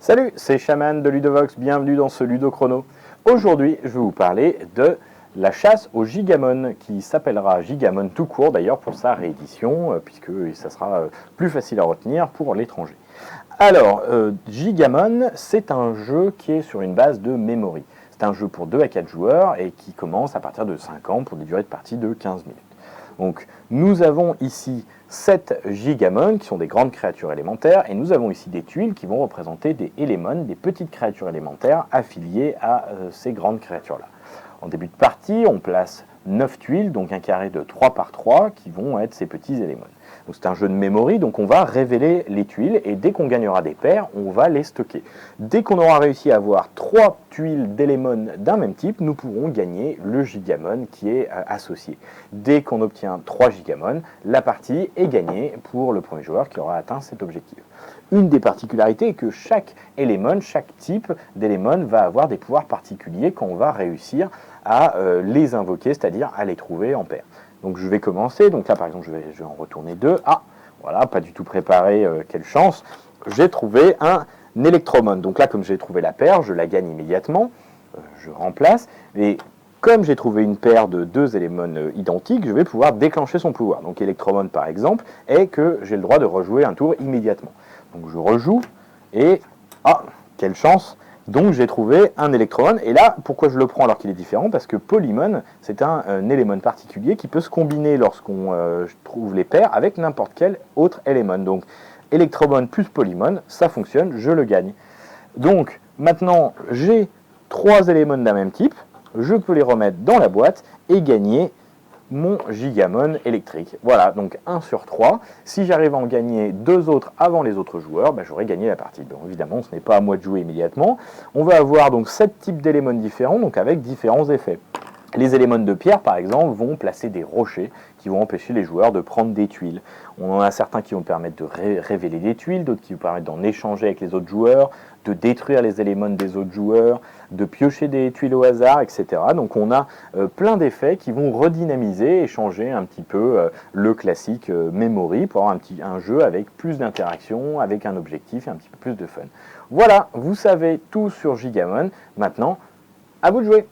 Salut, c'est Shaman de Ludovox, bienvenue dans ce Ludo Chrono. Aujourd'hui, je vais vous parler de la chasse au Gigamon, qui s'appellera Gigamon tout court d'ailleurs pour sa réédition, puisque ça sera plus facile à retenir pour l'étranger. Alors, Gigamon, c'est un jeu qui est sur une base de memory. C'est un jeu pour 2 à 4 joueurs et qui commence à partir de 5 ans pour des durées de partie de 15 minutes. Donc, nous avons ici 7 Gigamon qui sont des grandes créatures élémentaires et nous avons ici des tuiles qui vont représenter des Élémons, des petites créatures élémentaires affiliées à ces grandes créatures-là. En début de partie, on place 9 tuiles, donc un carré de 3 par 3 qui vont être ces petits Élémons. Donc c'est un jeu de memory, donc on va révéler les tuiles et dès qu'on gagnera des paires, on va les stocker. Dès qu'on aura réussi à avoir 3 tuiles d'Élémons d'un même type, nous pourrons gagner le Gigamon qui est associé. Dès qu'on obtient 3 Gigamon, la partie est gagnée pour le premier joueur qui aura atteint cet objectif. Une des particularités est que chaque Élémon, chaque type d'Élémon va avoir des pouvoirs particuliers quand on va réussir à les invoquer, c'est-à-dire à les trouver en paire. Donc je vais commencer, donc là par exemple je vais en retourner 2. Ah, voilà, pas du tout préparé, quelle chance. J'ai trouvé un Electromon. Donc là comme j'ai trouvé la paire, je la gagne immédiatement. Je remplace, et comme j'ai trouvé une paire de 2 Élémons identiques, je vais pouvoir déclencher son pouvoir. Donc Electromon par exemple est que j'ai le droit de rejouer un tour immédiatement. Donc je rejoue, et ah, quelle chance. Donc j'ai trouvé un Electromon, et là, pourquoi je le prends alors qu'il est différent? Parce que Polymon, c'est un Élémon particulier qui peut se combiner lorsqu'on trouve les paires avec n'importe quel autre Élémon. Donc Electromon plus Polymon, ça fonctionne, je le gagne. Donc maintenant, j'ai 3 Élémons d'un même type, je peux les remettre dans la boîte et gagner mon Gigamon électrique. Voilà, donc 1 sur 3. Si j'arrive à en gagner 2 autres avant les autres joueurs, j'aurai gagné la partie. Donc évidemment, ce n'est pas à moi de jouer immédiatement. On va avoir donc 7 types d'éléments différents, donc avec différents effets. Les éléments de pierre, par exemple, vont placer des rochers qui vont empêcher les joueurs de prendre des tuiles. On en a certains qui vont permettre de révéler des tuiles, d'autres qui vont permettre d'en échanger avec les autres joueurs, de détruire les éléments des autres joueurs, de piocher des tuiles au hasard, etc. Donc on a plein d'effets qui vont redynamiser et changer un petit peu le classique memory pour avoir un jeu avec plus d'interaction, avec un objectif et un petit peu plus de fun. Voilà, vous savez tout sur Gigamon. Maintenant, à vous de jouer!